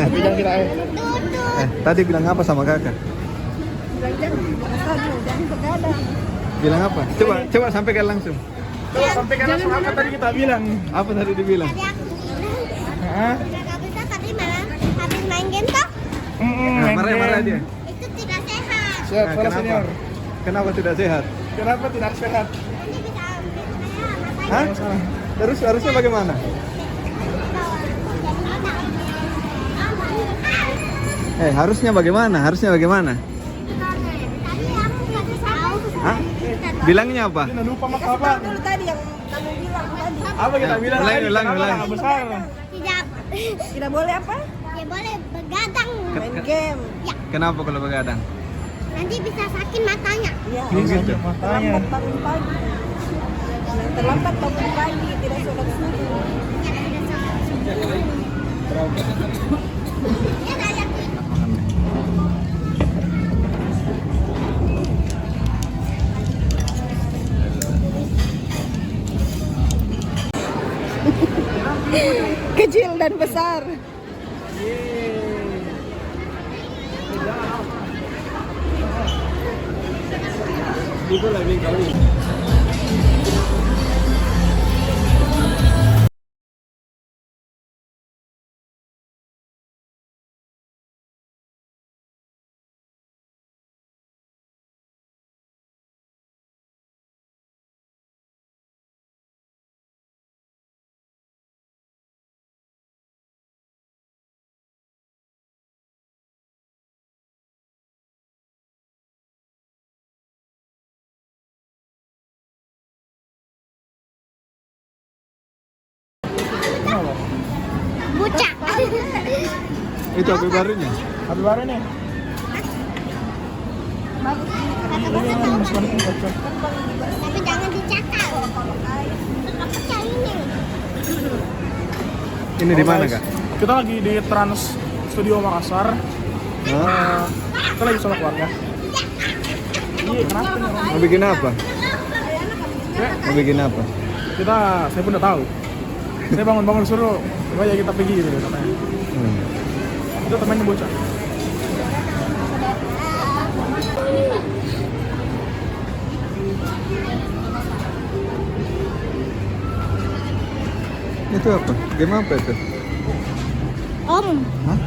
Bilang kita Tadi bilang apa sama kakak? Jangan begadang. Bilang apa? Coba sampaikan langsung. Coba sampaikan langsung apa tadi kita bilang. Apa tadi dibilang? Tadi aku bilang Hah? udah gak bisa tapi malah habis main game toh. Marah dia. Itu tidak sehat. Sehat, Nah, para kenapa? senior. Kenapa tidak sehat? Kenapa tidak sehat? Nanti bisa matanya. Hah? Terus harusnya bagaimana? Harusnya bagaimana? Harusnya bagaimana? Tadi aku nggak tahu. Hah? Bilangnya apa? Dia lupa makan apa? Dulu tadi yang kamu bilang tadi. Apa kita bilang? Ulangi, tadi? ulangi, Kenapa ulangi. nggak besar? Tidak. Tidak boleh apa? Ya boleh begadang. Main game. Ya, Kenapa kalau begadang? nanti bisa sakit matanya. Iya. Oh, gitu. Matanya. Terlambat bangun pagi. Yang terlambat bangun pagi tidak sholat subuh. Ya, tidak salah. Ya, ada tuh. Kecil dan besar. Itu lebih kali. Bucak. Itu HP barunya. Habis baru nih. Tapi jangan dicakar. Pecah ini. Ini di mana, Kak? Kita lagi di Trans Studio Makassar. Hah? Kita lagi sama keluarga. Iya, kenapa nih orang? Mau bikin apa? Ya, Mau bikin apa? saya pun udah tahu. Saya bangun-bangun suruh, coba ya kita pergi gitu katanya. Itu temannya bocah. Itu apa? Game apa itu? Om. Hah?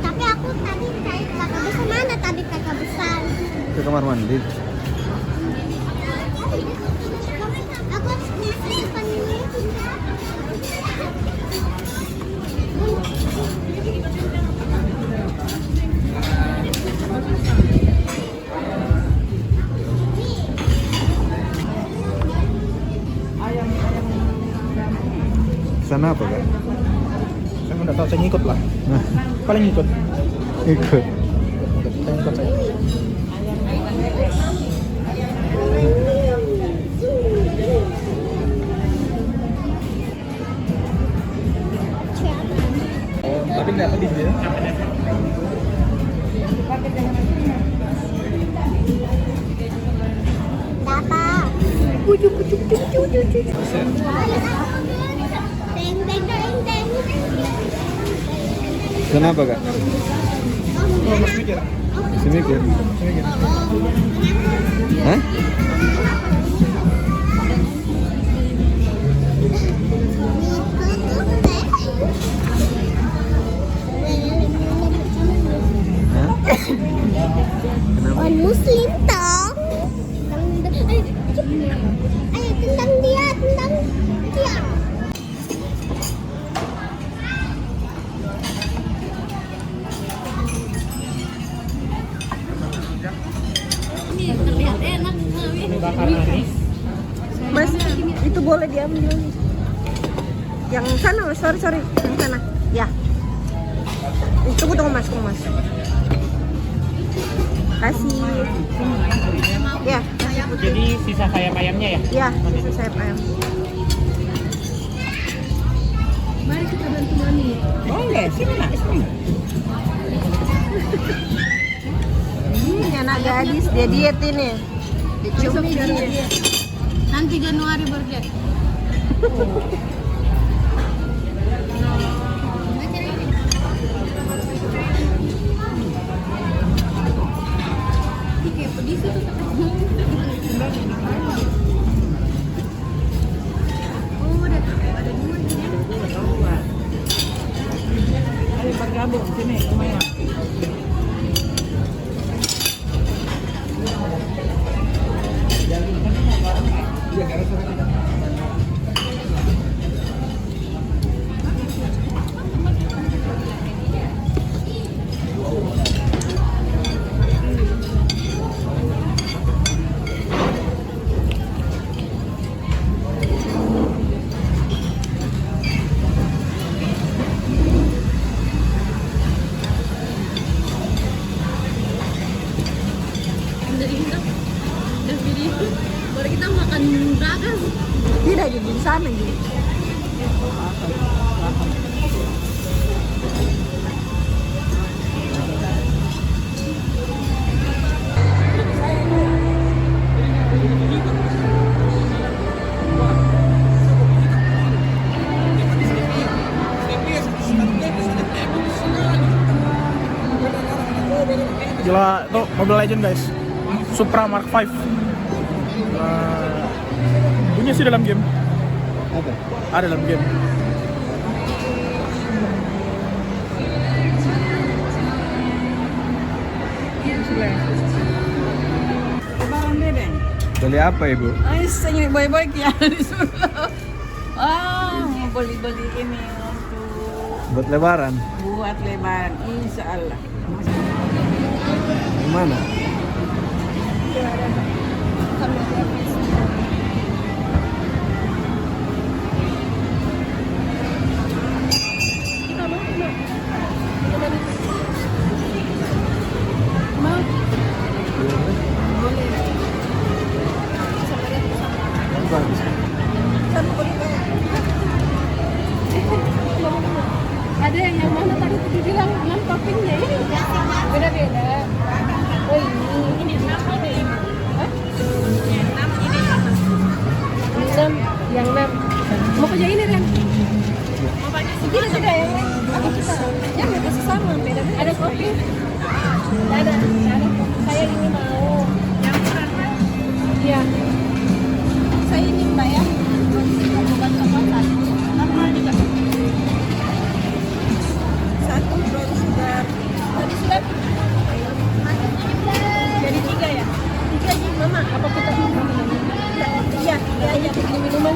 Tapi aku tadi kayak kakak besar mana tadi kakak besar? Ke kamar mandi. Aku harus simpan ini. Sana apa, Kak? Saya pun udah tahu, saya ngikut lah. Nah, Paling ngikut. ikut. Saya ngikut saya. Tapi nggak pedih ya. Dapat. Teng teng teng teng. Kenapa, Kak? Oh, masih mikir. Masih mikir. Hah? Hah? Kenapa? Orang Muslim tong. Ayo tentang dia, tentang dia. Mas, itu boleh diambil. Yang sana, Mas. Sorry. Yang sana. Ya. Tunggu Mas, Kasih. Ya. Jadi sisa sayap ayamnya ya? Ya, sisa sayap ayam. Mari kita bantu Mami. Boleh, sini nak, sini. Ini anak gadis, dia diet ini. Dia cumi diet. Nanti Januari baru dia. gabung sini lumayan. Baru kita makan bragas. Tidak jadi di sana gitu. Gila, itu Mobile Legend guys. Supra Mark 5. Punya sih dalam game. Apa? Ada dalam game. Lebaran bebeng. Beli apa ibu? Ay, senyum boy-boy kaya disuruh. Mau beli-beli ini untuk Buat lebaran. buat lebaran, insya Allah. Gimana? Bagus. Ada yang mana tadi tuh bilang 6 toppingnya ini beda-beda. Oh ini 6 ini. Hah? 6 ini. 6 yang 6. Mau kerja ini Ren? Mau pakai sih? Tidak yang lain. Aku kita. Jangan kasih sama beda-beda. Ada kopi. Ada. Saya ini mau. Yang murah kan? Iya. Saya ini Mbak ya. Bukan coklat. Normal juga. Satu brown sugar. Tadi sudah jadi 3 ya? 3 aja Mama, apa kita Iya, 3 aja beli minuman.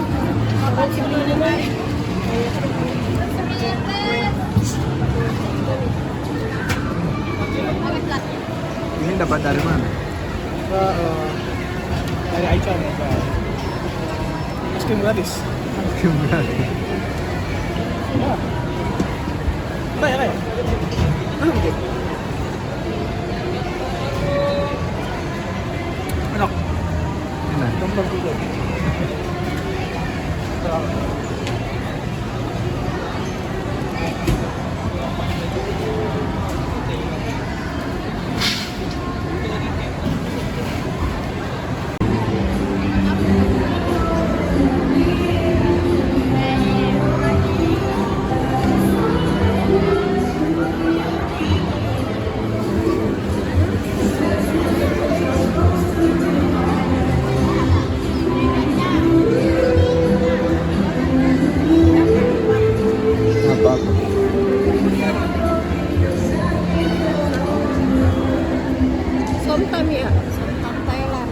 Apa beli minuman? Ini dapat dari mana? Dari Aicha mereka. Es krim gratis. Gimana? Ya. Tanya. Mana mungkin? Enak. Enak. Gampang juga. Apa-apa. Somtam ya? Somtam Thailand.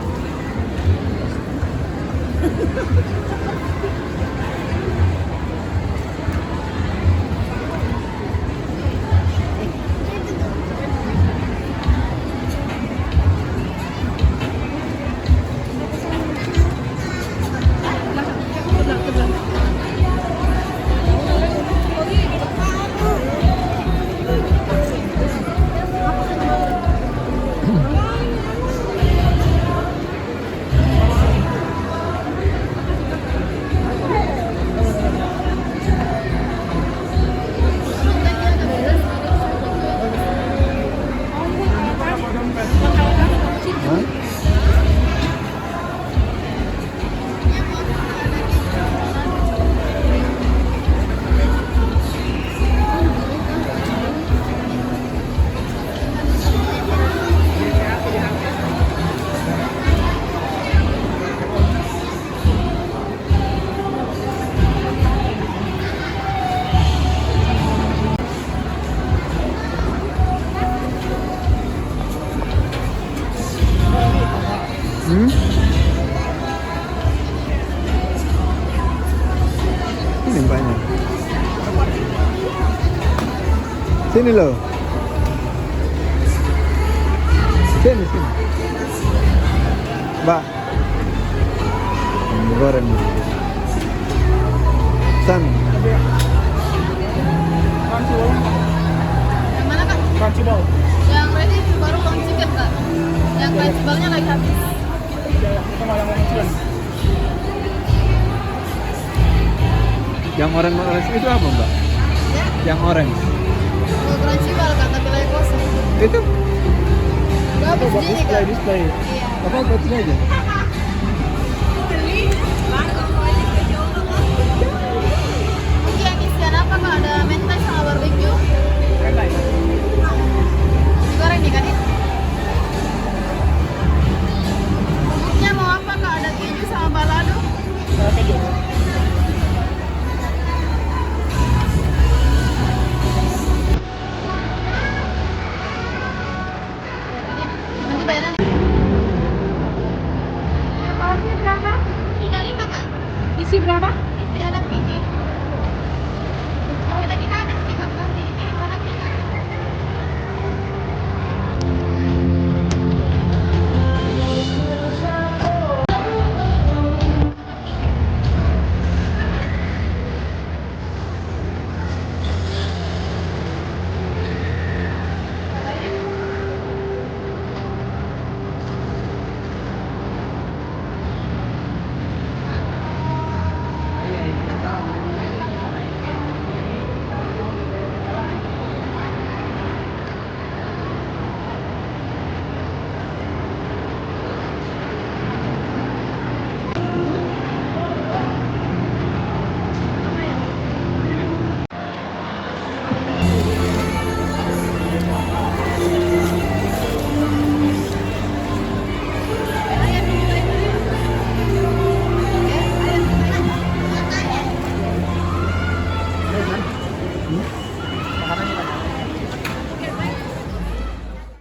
Sini loh. Sini. Mbak. Goreng. San. Crunchy ball. Yang mana kak? Crunchy ball. Yang ready baru long chicken kak. Yang crunchy ball-nya lagi habis. Ya, kita mau yang chicken. Yang orange itu apa, Mbak? Ya, Yang orange. mau crunchy ball kak, tapi lagi kosong. Itu Gak habis Buat gini kak. display. Iya. apa buat sini aja?